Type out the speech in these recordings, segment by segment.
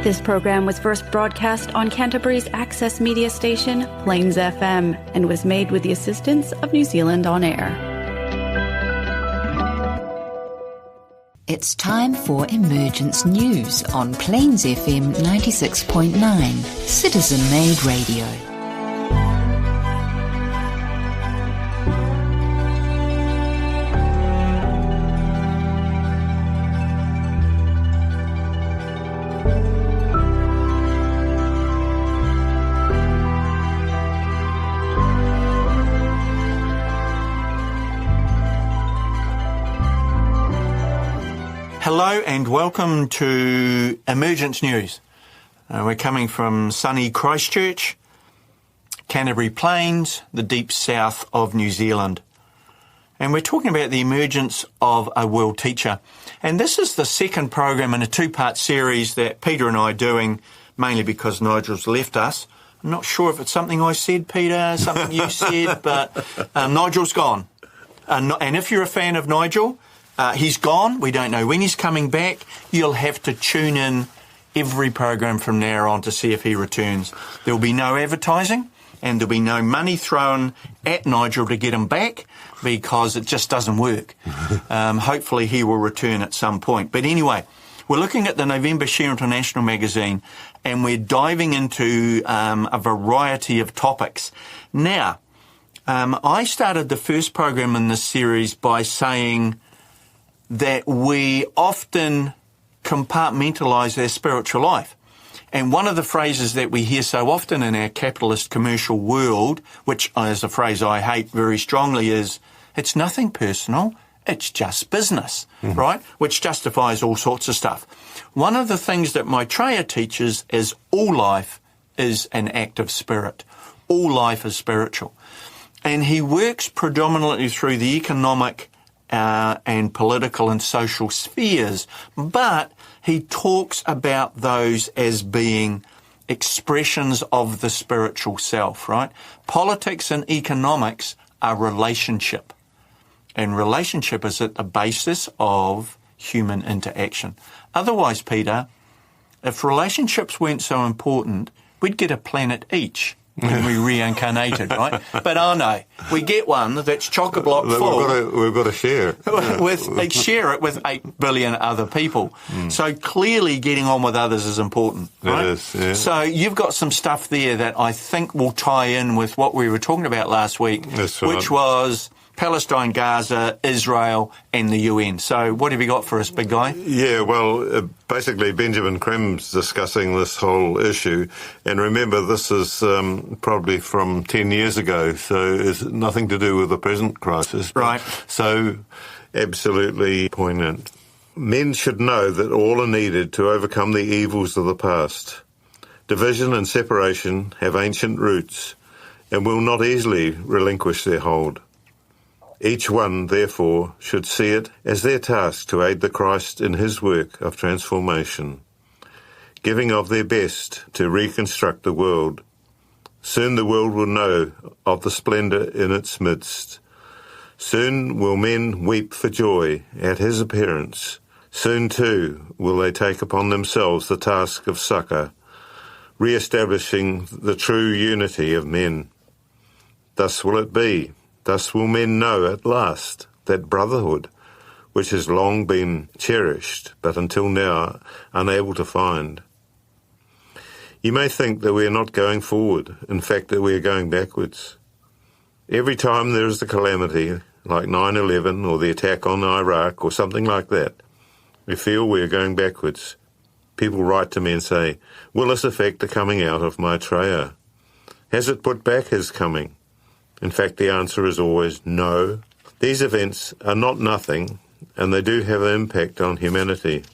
This program was first broadcast on Canterbury's access media station, Plains FM, and was made with the assistance of New Zealand On Air. It's time for Emergence News on Plains FM 96.9, Citizen-Made Radio. Hello and welcome to Emergence News. We're coming from sunny Christchurch, Canterbury Plains, the deep south of New Zealand. And we're talking about the emergence of a world teacher. And this is the second program in a two-part series that Peter and I are doing, mainly because Nigel's left us. I'm not sure if it's something I said, Peter, something you said, but Nigel's gone. And if you're a fan of Nigel, he's gone. We don't know when he's coming back. You'll have to tune in every program from now on to see if he returns. There'll be no advertising and there'll be no money thrown at Nigel to get him back because it just doesn't work. Hopefully he will return at some point. But anyway, we're looking at the November Share International magazine and we're diving into a variety of topics. Now, I started the first program in this series by saying that we often compartmentalise our spiritual life. And one of the phrases that we hear so often in our capitalist commercial world, which is a phrase I hate very strongly, is, it's nothing personal, it's just business, right? Which justifies all sorts of stuff. One of the things that Maitreya teaches is all life is an act of spirit. All life is spiritual. And he works predominantly through the economic and political and social spheres, but he talks about those as being expressions of the spiritual self, right? Politics and economics are relationship, and relationship is at the basis of human interaction. Otherwise, Peter, if relationships weren't so important, we'd get a planet each when we reincarnated, right? But oh no, we get one that's chock-a-block full. We've got to share it. Share it with 8 billion other people. So clearly getting on with others is important, right? It is, yeah. So you've got some stuff there that I think will tie in with what we were talking about last week, That's right. which was Palestine, Gaza, Israel, and the UN. So what have you got for us, big guy? Yeah, well, basically Benjamin Krem's discussing this whole issue. And remember, this is probably from 10 years ago, so it's nothing to do with the present crisis. Right. So absolutely poignant. Men should know that all are needed to overcome the evils of the past. Division and separation have ancient roots and will not easily relinquish their hold. Each one, therefore, should see it as their task to aid the Christ in his work of transformation, giving of their best to reconstruct the world. Soon the world will know of the splendour in its midst. Soon will men weep for joy at his appearance. Soon, too, will they take upon themselves the task of succour, re-establishing the true unity of men. Thus will it be. Thus will men know at last that brotherhood, which has long been cherished, but until now unable to find. You may think that we are not going forward, in fact that we are going backwards. Every time there is a calamity, like 9/11 or the attack on Iraq or something like that, we feel we are going backwards. People write to me and say, will this affect the coming out of Maitreya? Has it put back his coming? In fact, the answer is always no. These events are not nothing, and they do have an impact on humanity.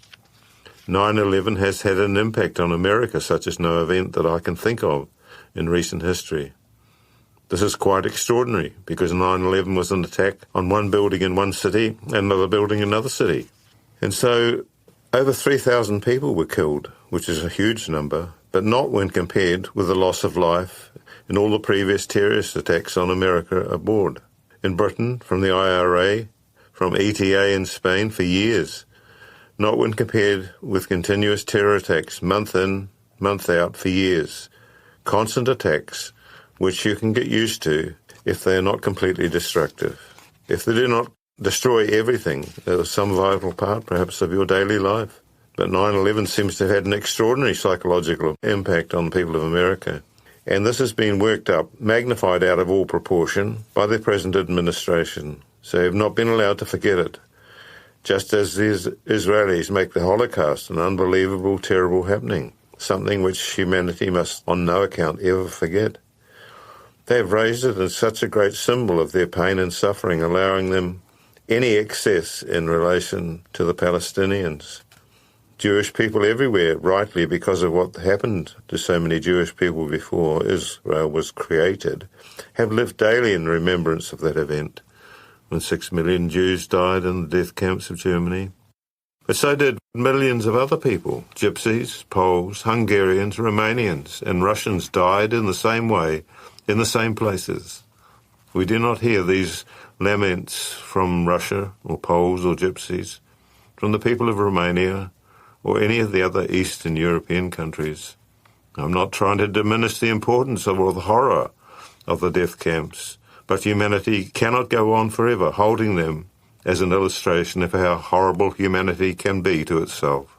9/11 has had an impact on America, such as no event that I can think of in recent history. This is quite extraordinary, because 9/11 was an attack on one building in one city and another building in another city. And so over 3,000 people were killed, which is a huge number, but not when compared with the loss of life in all the previous terrorist attacks on America abroad. In Britain, from the IRA, from ETA in Spain for years, not when compared with continuous terror attacks month in, month out for years. Constant attacks which you can get used to if they are not completely destructive. If they do not destroy everything, some vital part perhaps of your daily life. But 9/11 seems to have had an extraordinary psychological impact on the people of America. And this has been worked up, magnified out of all proportion by the present administration. So they have not been allowed to forget it. Just as the Israelis make the Holocaust an unbelievable, terrible happening, something which humanity must on no account ever forget. They have raised it as such a great symbol of their pain and suffering, allowing them any excess in relation to the Palestinians. Jewish people everywhere, rightly because of what happened to so many Jewish people before Israel was created, have lived daily in remembrance of that event, when 6 million Jews died in the death camps of Germany. But so did millions of other people. Gypsies, Poles, Hungarians, Romanians, and Russians died in the same way, in the same places. We do not hear these laments from Russia, or Poles, or Gypsies, from the people of Romania, or any of the other Eastern European countries. I'm not trying to diminish the importance or the horror of the death camps, but humanity cannot go on forever holding them as an illustration of how horrible humanity can be to itself.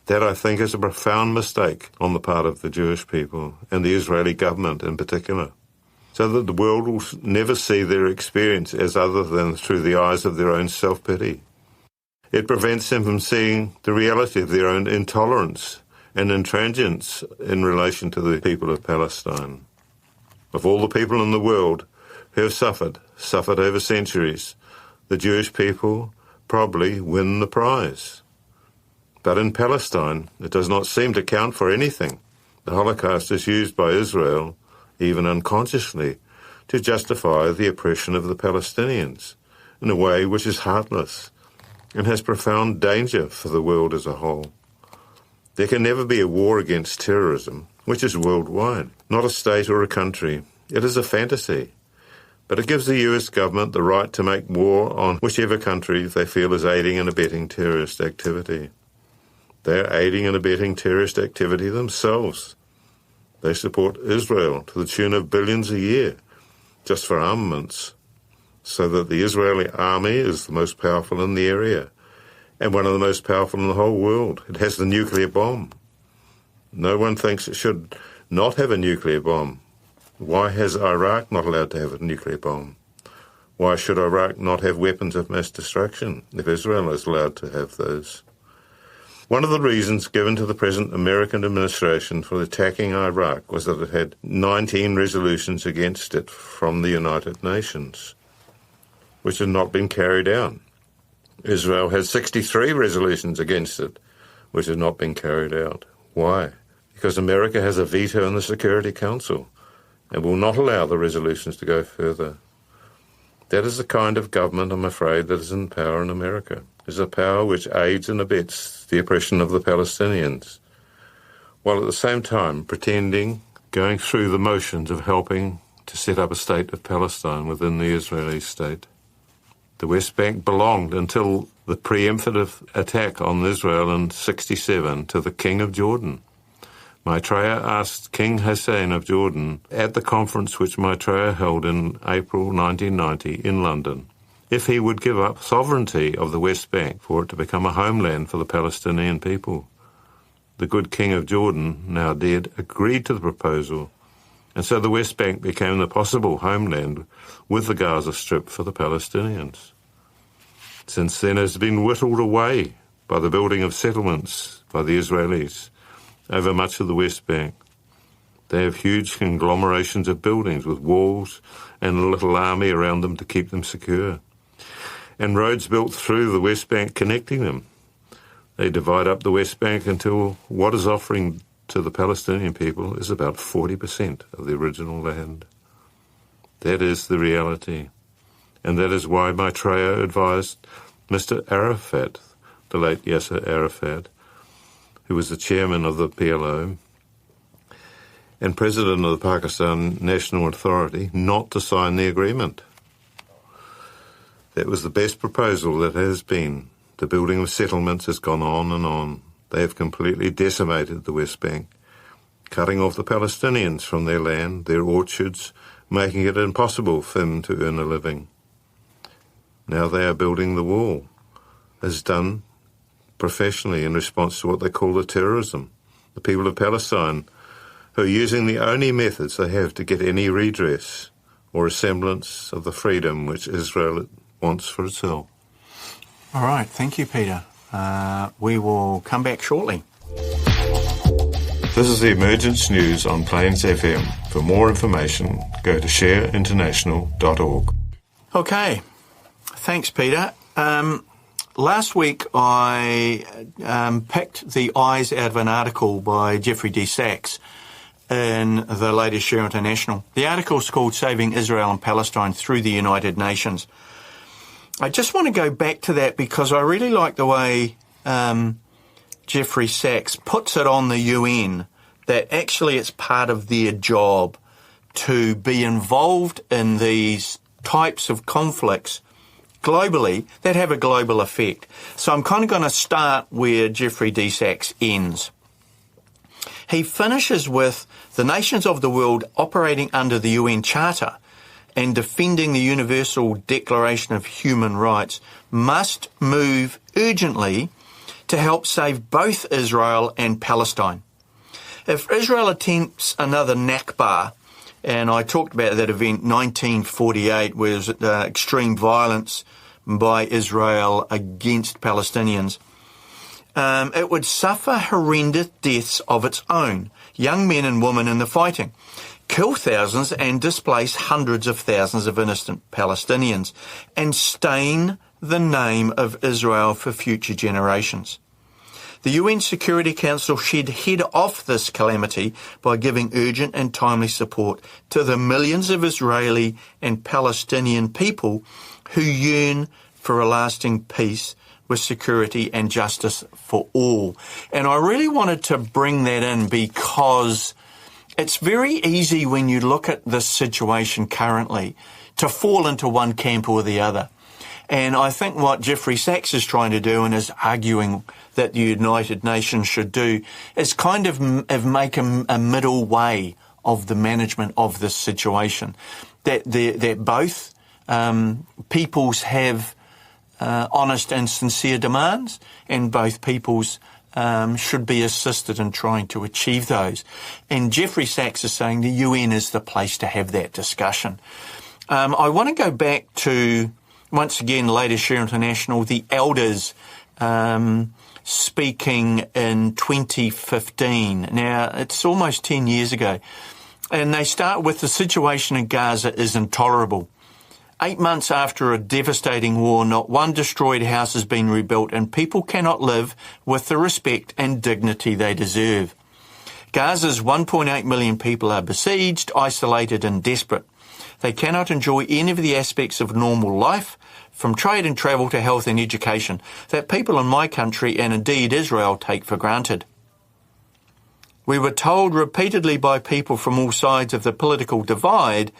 That, I think, is a profound mistake on the part of the Jewish people, and the Israeli government in particular, so that the world will never see their experience as other than through the eyes of their own self-pity. It prevents them from seeing the reality of their own intolerance and intransigence in relation to the people of Palestine. Of all the people in the world who have suffered over centuries, the Jewish people probably win the prize. But in Palestine, it does not seem to count for anything. The Holocaust is used by Israel, even unconsciously, to justify the oppression of the Palestinians in a way which is heartless and has profound danger for the world as a whole. There can never be a war against terrorism, which is worldwide, not a state or a country. It is a fantasy. But it gives the US government the right to make war on whichever country they feel is aiding and abetting terrorist activity. They are aiding and abetting terrorist activity themselves. They support Israel to the tune of billions a year, just for armaments, so that the Israeli army is the most powerful in the area and one of the most powerful in the whole world. It has the nuclear bomb. No one thinks it should not have a nuclear bomb. Why has Iraq not allowed to have a nuclear bomb? Why should Iraq not have weapons of mass destruction if Israel is allowed to have those? One of the reasons given to the present American administration for attacking Iraq was that it had 19 resolutions against it from the United Nations, which had not been carried out. Israel has 63 resolutions against it, which have not been carried out. Why? Because America has a veto in the Security Council and will not allow the resolutions to go further. That is the kind of government, I'm afraid, that is in power in America. It is a power which aids and abets the oppression of the Palestinians, while at the same time pretending, going through the motions of helping to set up a state of Palestine within the Israeli state. The West Bank belonged until the preemptive attack on Israel in 1967 to the King of Jordan. Maitreya asked King Hussein of Jordan at the conference which Maitreya held in April 1990 in London if he would give up sovereignty of the West Bank for it to become a homeland for the Palestinian people. The good King of Jordan, now dead, agreed to the proposal, and so the West Bank became the possible homeland with the Gaza Strip for the Palestinians. Since then it has been whittled away by the building of settlements by the Israelis over much of the West Bank. They have huge conglomerations of buildings with walls and a little army around them to keep them secure, and roads built through the West Bank connecting them. They divide up the West Bank until what is offering to the Palestinian people is about 40% of the original land. That is the reality, and that is why Maitreya advised Mr. Arafat, the late Yasser Arafat, who was the chairman of the PLO and president of the Pakistan National Authority, not to sign the agreement. That was the best proposal that has been, The building of settlements has gone on and on. They have completely decimated the West Bank, cutting off the Palestinians from their land, their orchards, making it impossible for them to earn a living. Now they are building the wall, as done professionally in response to what they call the terrorism. The people of Palestine who are using the only methods they have to get any redress or a semblance of the freedom which Israel wants for itself. All right, thank you, Peter. We will come back shortly. This is the Emergence News on Plains FM. For more information, go to shareinternational.org. Okay, thanks, Peter. Last week I picked the eyes out of an article by Jeffrey D. Sachs in the latest Share International. The article is called Saving Israel and Palestine Through the United Nations. I just want to go back to that because I really like the way Jeffrey Sachs puts it on the UN, that actually it's part of their job to be involved in these types of conflicts globally that have a global effect. So I'm kind of going to start where Jeffrey D. Sachs ends. He finishes with the nations of the world operating under the UN Charter and defending the Universal Declaration of Human Rights must move urgently to help save both Israel and Palestine. If Israel attempts another Nakba, and I talked about that event 1948, where there was extreme violence by Israel against Palestinians, it would suffer horrendous deaths of its own, young men and women in the fighting, kill thousands and displace hundreds of thousands of innocent Palestinians, and stain the name of Israel for future generations. The UN Security Council should head off this calamity by giving urgent and timely support to the millions of Israeli and Palestinian people who yearn for a lasting peace with security and justice for all. And I really wanted to bring that in because it's very easy when you look at this situation currently to fall into one camp or the other. And I think what Jeffrey Sachs is trying to do and is arguing that the United Nations should do is kind of make a middle way of the management of this situation. That both peoples have honest and sincere demands, and both peoples should be assisted in trying to achieve those. And Jeffrey Sachs is saying the UN is the place to have that discussion. I want to go back to, once again, latest Share International, the elders speaking in 2015. Now, it's almost 10 years ago. And they start with the situation in Gaza is intolerable. 8 months after a devastating war, not one destroyed house has been rebuilt, and people cannot live with the respect and dignity they deserve. Gaza's 1.8 million people are besieged, isolated and desperate. They cannot enjoy any of the aspects of normal life, from trade and travel to health and education, that people in my country and indeed Israel take for granted. We were told repeatedly by people from all sides of the political divide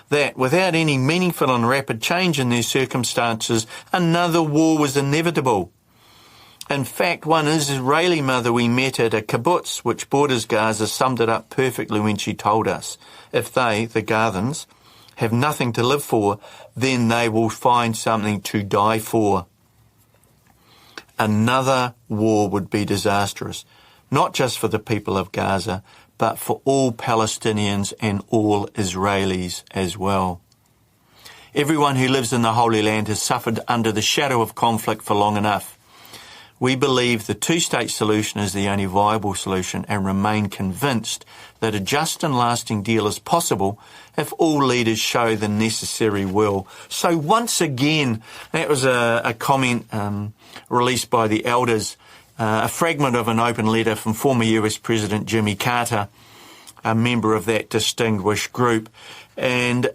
that without any meaningful and rapid change in their circumstances, another war was inevitable. In fact, one Israeli mother we met at a kibbutz which borders Gaza summed it up perfectly when she told us, if they, the Gazans, have nothing to live for, then they will find something to die for. Another war would be disastrous, not just for the people of Gaza, but for all Palestinians and all Israelis as well. Everyone who lives in the Holy Land has suffered under the shadow of conflict for long enough. We believe the two-state solution is the only viable solution and remain convinced that a just and lasting deal is possible if all leaders show the necessary will. So once again, that was a comment released by the elders, a fragment of an open letter from former US President Jimmy Carter, a member of that distinguished group. And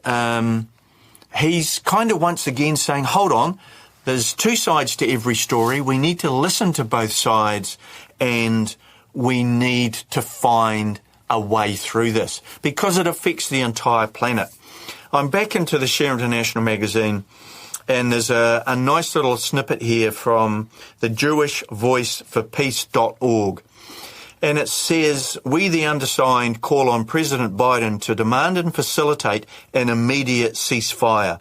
he's kind of once again saying, hold on, there's two sides to every story. We need to listen to both sides and we need to find a way through this because it affects the entire planet. I'm back into the Share International magazine And there's a nice little snippet here from the jewishvoiceforpeace.org. And it says, we the undersigned call on President Biden to demand and facilitate an immediate ceasefire.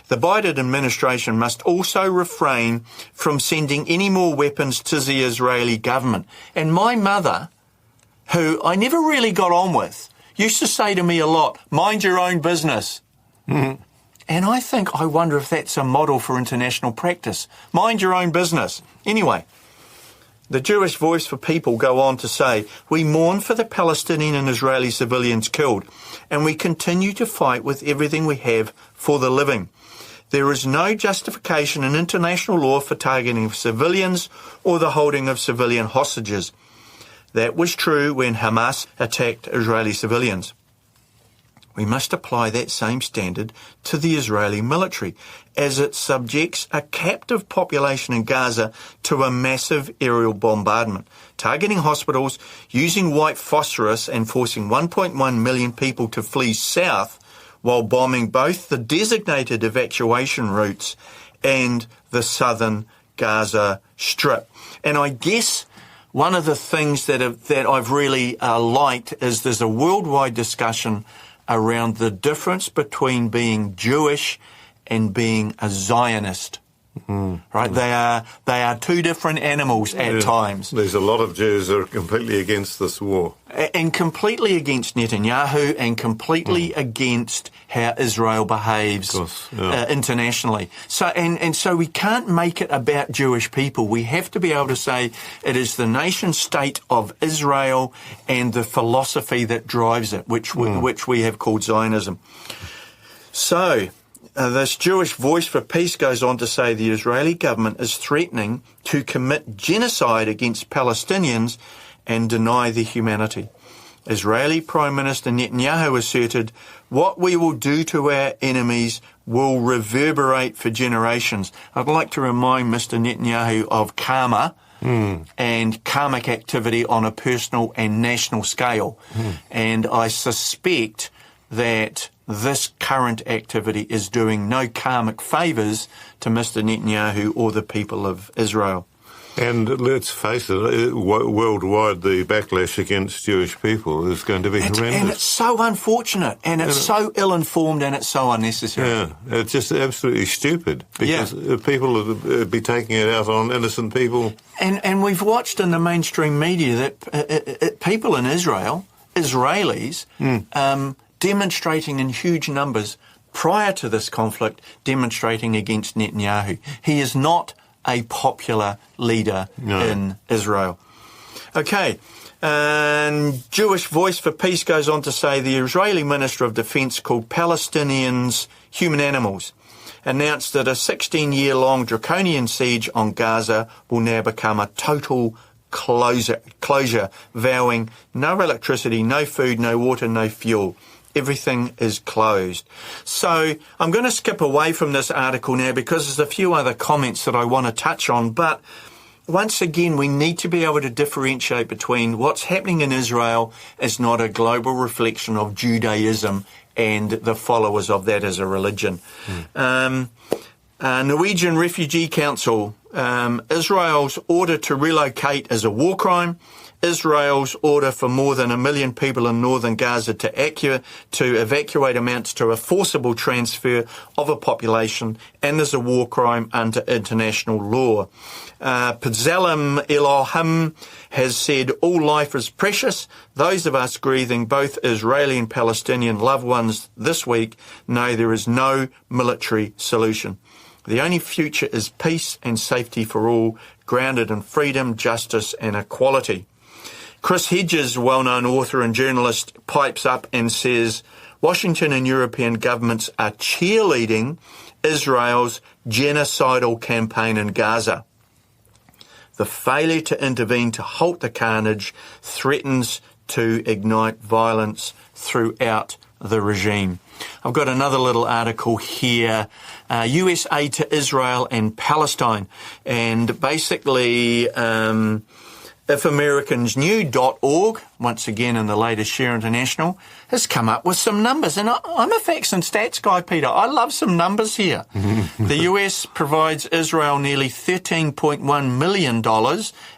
The Biden administration must also refrain from sending any more weapons to the Israeli government. And my mother, who I never really got on with, used to say to me a lot, mind your own business. Mm-hmm. And I wonder if that's a model for international practice. Mind your own business. Anyway, the Jewish Voice for People go on to say, we mourn for the Palestinian and Israeli civilians killed, and we continue to fight with everything we have for the living. There is no justification in international law for targeting civilians or the holding of civilian hostages. That was true when Hamas attacked Israeli civilians. We must apply that same standard to the Israeli military, as it subjects a captive population in Gaza to a massive aerial bombardment, targeting hospitals, using white phosphorus and forcing 1.1 million people to flee south, while bombing both the designated evacuation routes and the southern Gaza Strip. And I guess one of the things that I've really liked is there's a worldwide discussion around the difference between being Jewish and being a Zionist. Right? They are two different animals at times. There's a lot of Jews that are completely against this war. And completely against Netanyahu and completely against how Israel behaves internationally. So we can't make it about Jewish people. We have to be able to say it is the nation state of Israel and the philosophy that drives it, which we have called Zionism. So this Jewish Voice for Peace goes on to say the Israeli government is threatening to commit genocide against Palestinians and deny their humanity. Israeli Prime Minister Netanyahu asserted, what we will do to our enemies will reverberate for generations. I'd like to remind Mr. Netanyahu of karma and karmic activity on a personal and national scale. And I suspect that this current activity is doing no karmic favours to Mr. Netanyahu or the people of Israel. And let's face it, worldwide the backlash against Jewish people is going to be horrendous. And it's so unfortunate, and it's so ill-informed, and it's so unnecessary. Yeah, it's just absolutely stupid, because people will be taking it out on innocent people. And we've watched in the mainstream media that people in Israel, Israelis, demonstrating in huge numbers prior to this conflict, demonstrating against Netanyahu. He is not a popular leader in Israel. Okay, and Jewish Voice for Peace goes on to say the Israeli Minister of Defense, called Palestinians human animals, announced that a 16-year-long draconian siege on Gaza will now become a total closure, vowing no electricity, no food, no water, no fuel. Everything is closed. So I'm going to skip away from this article now because there's a few other comments that I want to touch on. But once again, we need to be able to differentiate between what's happening in Israel is not a global reflection of Judaism and the followers of that as a religion. Norwegian Refugee Council, Israel's order to relocate is a war crime. Israel's order for more than 1 million people in northern Gaza to evacuate amounts to a forcible transfer of a population and is a war crime under international law. B'Tselem Elohim has said all life is precious. Those of us grieving both Israeli and Palestinian loved ones this week know there is no military solution. The only future is peace and safety for all, grounded in freedom, justice and equality. Chris Hedges, well-known author and journalist, pipes up and says, Washington and European governments are cheerleading Israel's genocidal campaign in Gaza. The failure to intervene to halt the carnage threatens to ignite violence throughout the regime. I've got another little article here, US aid to Israel and Palestine, and basically ifamericans.org, once again in the latest Share International, has come up with some numbers. And I'm a facts and stats guy, Peter. I love some numbers here. The US provides Israel nearly $13.1 million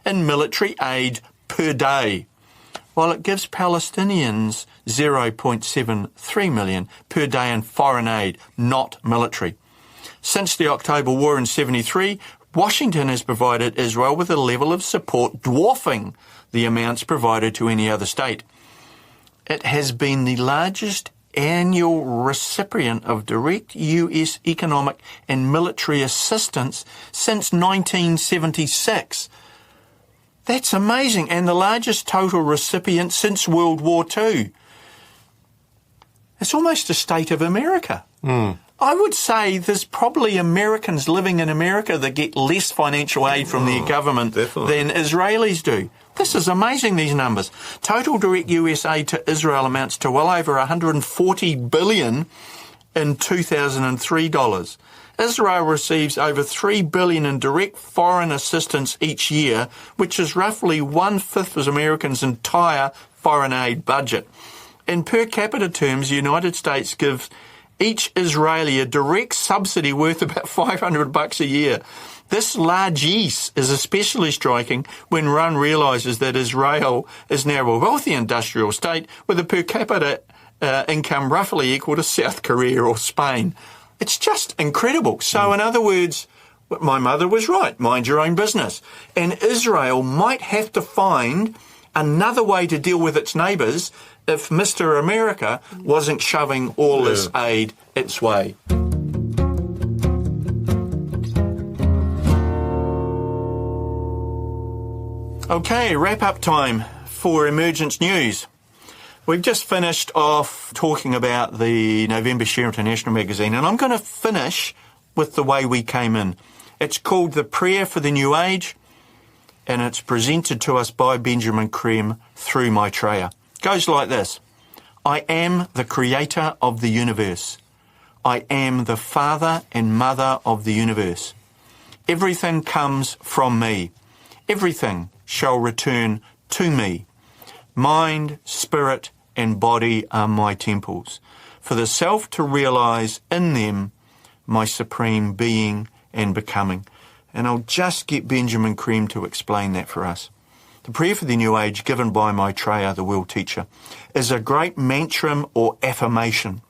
in military aid per day, while it gives Palestinians $0.73 million per day in foreign aid, not military. Since the October War in 1973, Washington has provided Israel with a level of support dwarfing the amounts provided to any other state. It has been the largest annual recipient of direct US economic and military assistance since 1976. That's amazing, and the largest total recipient since World War II. It's almost a state of America. I would say there's probably Americans living in America that get less financial aid from their government than Israelis do. This is amazing, these numbers. Total direct US aid to Israel amounts to well over $140 billion in 2003 dollars. Israel receives over $3 billion in direct foreign assistance each year, which is roughly one-fifth of Americans' entire foreign aid budget. In per capita terms, the United States gives each Israeli a direct subsidy worth about $500 a year. This largesse is especially striking when one realises that Israel is now a wealthy industrial state with a per capita income roughly equal to South Korea or Spain. It's just incredible. So in other words, my mother was right, mind your own business. And Israel might have to find another way to deal with its neighbours if Mr. America wasn't shoving all this aid its way. Okay, wrap-up time for Emergence News. We've just finished off talking about the November Share International magazine, and I'm going to finish with the way we came in. It's called The Prayer for the New Age, and it's presented to us by Benjamin Creme through Maitreya. It goes like this. I am the creator of the universe. I am the father and mother of the universe. Everything comes from me. Everything shall return to me. Mind, spirit, and body are my temples, for the self to realize in them my supreme being and becoming. And I'll just get Benjamin Creme to explain that for us. The prayer for the new age, given by Maitreya the World Teacher, is a great mantram or affirmation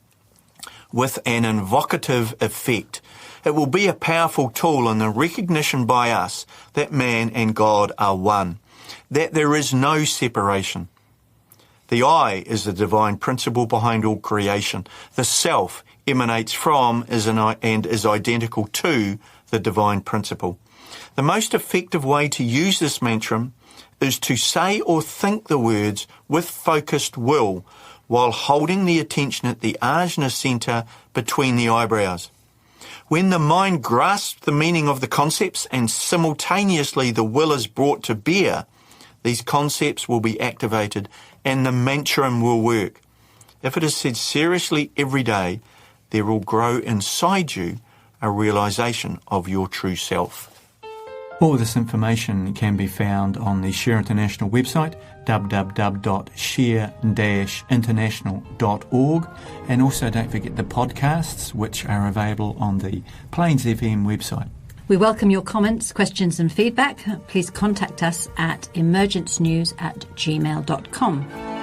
with an invocative effect. It will be a powerful tool in the recognition by us that man and God are one, that there is no separation. The I is the divine principle behind all creation. The self emanates from and is identical to the divine principle. The most effective way to use this mantram is to say or think the words with focused will while holding the attention at the ajna center between the eyebrows. When the mind grasps the meaning of the concepts and simultaneously the will is brought to bear, these concepts will be activated and the mantram will work. If it is said seriously every day, there will grow inside you a realization of your true self. All this information can be found on the Share International website, www.share-international.org, and also don't forget the podcasts, which are available on the Plains FM website. We welcome your comments, questions and feedback. Please contact us at emergencenews@gmail.com.